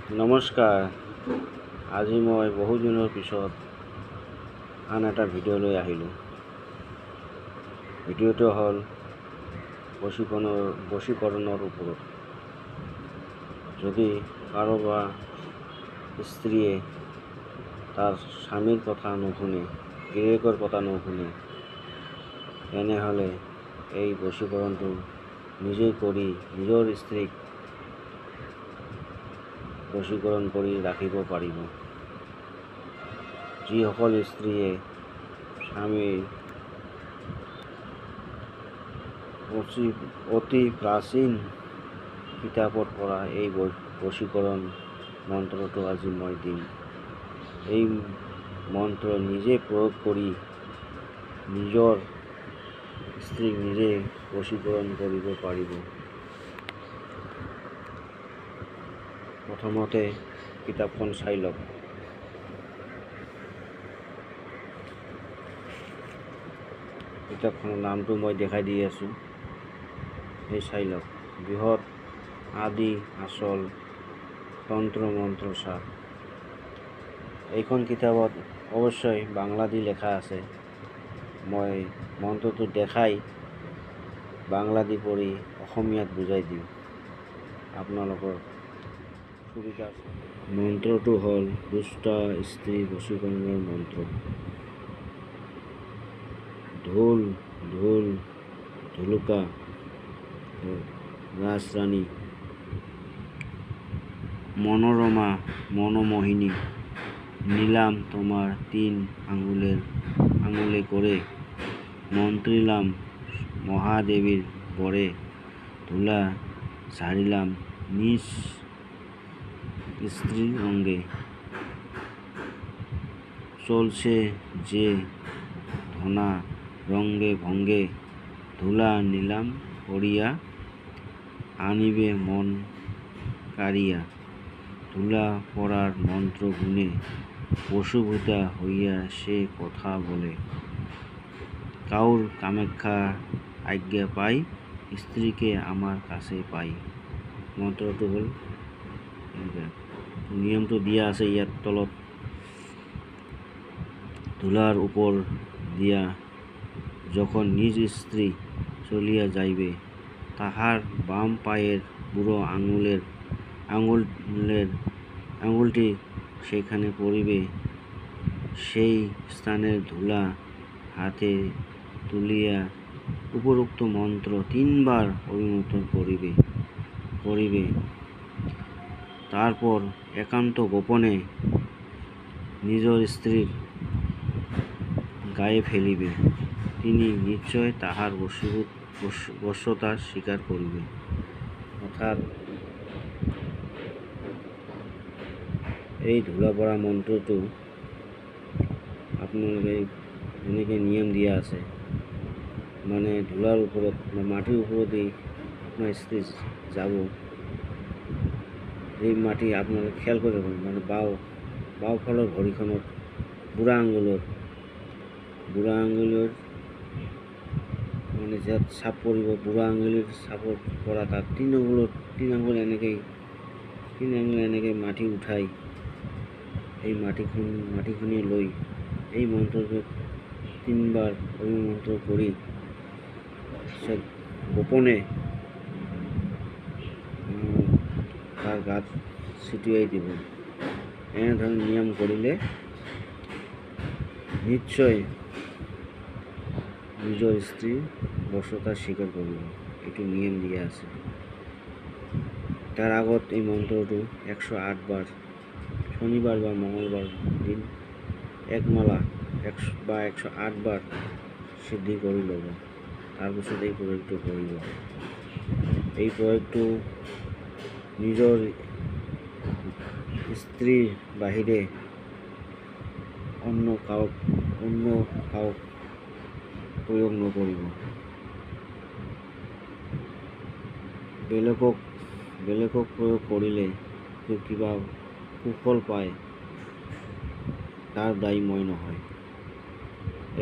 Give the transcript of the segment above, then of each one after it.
নমস্কাৰ। আজি মই বহু দিনৰ পিছত আন এটা ভিডিঅ' লৈ আহিলোঁ। ভিডিঅ'টো হ'ল বশীকৰণৰ ওপৰত। যদি কাৰোবাৰ স্ত্ৰীয়ে তাৰ স্বামীৰ কথা নুশুনে, গিৰিয়েকৰ কথা নুশুনে, তেনেহ'লে এই বশীকৰণটো নিজেই কৰি নিজৰ স্ত্ৰীক বশীকৰণ কৰি ৰাখিব পাৰিব। যিসকল স্ত্ৰীয়ে স্বামীৰ অতি প্ৰাচীন কিতাপৰ পৰা এই বশীকৰণ মন্ত্ৰটো আজি মই দিম। এই মন্ত্ৰ নিজে প্ৰয়োগ কৰি নিজৰ স্ত্ৰীক নিজে বশীকৰণ কৰিব পাৰিব। প্ৰথমতে কিতাপখন চাই লওক। কিতাপখনৰ নামটো মই দেখাই দি আছোঁ, সেই চাই লওক। বৃহৎ আদি আচল তন্ত্ৰ মন্ত্ৰ সাৰ। এইখন কিতাপত অৱশ্যই বাংলা দি লেখা আছে। মই মন্ত্ৰটো দেখাই বাংলা দি পঢ়ি অসমীয়াত বুজাই দিম, আপোনালোকৰ সুবিধা। মন্ত্ৰটো হ'ল দুষ্ট স্ত্ৰী বশীকৰণৰ মন্ত্ৰ। ঢোল ঢোল ঢোলকা রাজরানী, মনোরমা মনোমোহিনী, নিলাম তোমার 3 আঙুলে করে, মন্ত্রিলাম মহাদেবীর বরে, ধুলা ঝাড়িলাম নিজ স্ত্রীর অঙ্গে, চলছে যে ধনা রঙ্গে ভঙ্গে, ধুলা নিলাম করিয়া, আনিবে মন কারিয়া, ধুলা পড়ার মন্ত্র গুণে, বশীভূতা হইয়া সে কথা বলে, কাউর কামাখ্যা আজ্ঞা পাই, স্ত্রীকে আমার কাছে পাই। মন্ত্রটো হ'ল নিয়মটো দিয়া আছে ইয়াত তলত। ধুলার উপর দিয়া যখন নিজ স্ত্রী চলিয়া যাইবে, তাহার বাম পায়ের বুড়ো আঙুলটি সেখানে পড়িবে, সেই স্থানের ধুলা হাতে তুলিয়া উপরোক্ত মন্ত্র 3 বার অভিমন্ত্র করিবে। তারপর একান্ত গোপনে নিজের স্ত্রীর গায়ে ফেলিবে। তিনি নিশ্চয় তাহার বশ্যতা স্বীকার করিবে। অর্থাৎ এই ধুলা পড়া মন্ত্রটো আপোনালোকে এনেকৈ নিয়ম দিয়া আছে, মানে ধুলাৰ ওপৰত বা মাটিৰ ওপৰতেই আপোনাৰ স্ত্ৰী যাব। এই মাটি আপোনালোকে খেয়াল কৰি ৰাখিব, মানে বাওঁফালৰ ভৰিখনত বুঢ়া আঙুলিৰ মানে য'ত চাপ পৰিব, বুঢ়া আঙুলিৰ চাপৰ পৰা তাত 3 আঙুল এনেকৈ মাটি উঠাই এই মাটিখিনি লৈ এই মন্ত্ৰটো 3 বাৰ অভিমন্ত্ৰ কৰি পিছত গোপনে তাৰ গাত ছিটিয়াই দিব। এনেধৰণে নিয়ম কৰিলে নিশ্চয় নিজৰ স্ত্ৰীৰ বশ্যতা স্বীকাৰ কৰিব। এইটো নিয়ম দিয়া আছে। তাৰ আগত এই মন্ত্ৰটো 108 বাৰ, শনিবাৰ বা মঙ্গলবাৰ দিন 1 মালা 108 বাৰ সিদ্ধি কৰি ল'ব। তাৰপিছত এই প্ৰয়োগটো কৰিব। এই প্ৰয়োগটো নিজৰ স্ত্ৰীৰ বাহিৰে অন্য কাওক প্ৰয়োগ নকৰিব। বেলেগক প্ৰয়োগ কৰিলে কিবা সুফল পায়, তাৰ দায়ী মই নহয়।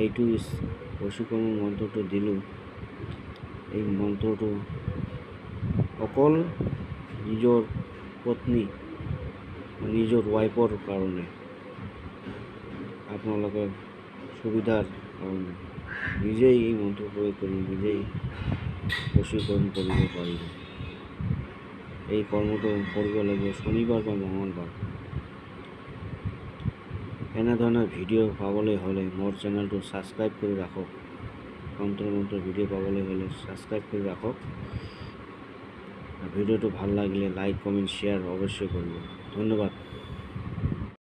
এইটো বশীকৰণ মন্ত্ৰটো দিলোঁ। এই মন্ত্ৰটো অকল নিজৰ পত্নী নিজৰ ৱাইফৰ কাৰণে আপোনালোকৰ সুবিধাৰ কাৰণে নিজেই এই মন্ত্ৰ প্ৰয়োগ কৰি নিজেই বশীকৰণ কৰিব পাৰিব। এই কৰ্মটো কৰিব লাগিব শনিবাৰ বা মঙলবাৰ। এনেধৰণৰ ভিডিঅ' পাবলৈ হ'লে মোৰ চেনেলটো ছাবস্ক্ৰাইব কৰি ৰাখক। তন্ত্ৰ ভিডিঅ' পাবলৈ হ'লে ছাবস্ক্ৰাইব কৰি ৰাখক। ভিডিঅ'টো ভাল লাগিলে লাইক কমেণ্ট শ্বেয়াৰ অৱশ্যই কৰিব। ধন্যবাদ।